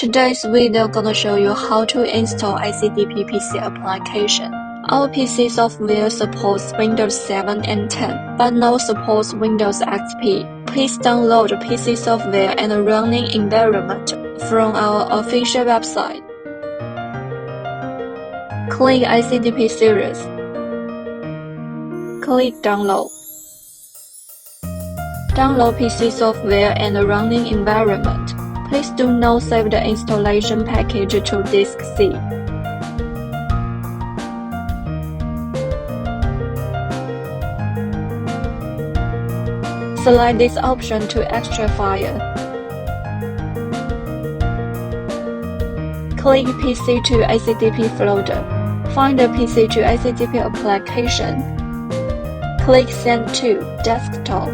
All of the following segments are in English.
Today's video gonna show you how to install ACDP PC application. Our PC software supports Windows 7 and 10, but no supports Windows XP. Please download the PC software and a running environment from our official website. Click ACDP series. Click download. Download PC software and a running environment. Please do not save the installation package to disk C. Select this option to extract file. Click PC to ACDP folder. Find the PC to ACDP application. Click Send to Desktop.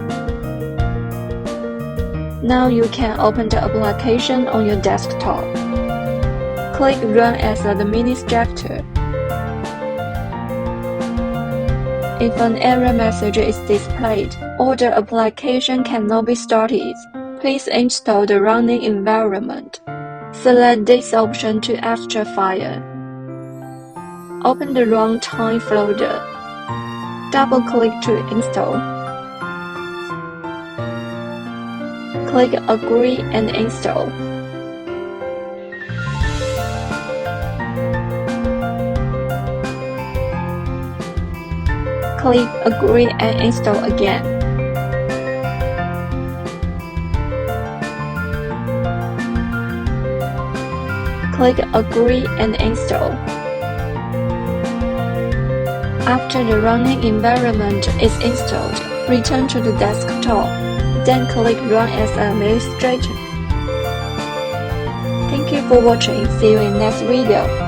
Now you can open the application on your desktop. Click Run as an administrator. If an error message is displayed or the application cannot be started, please install the running environment. Select this option to extract file. Open the runtime folder. Double-click to install. Click Agree and install. Click Agree and install again. Click Agree and install. After the running environment is installed, return to the desktop. Then click Run as administrator. Thank you for watching. See you in next video.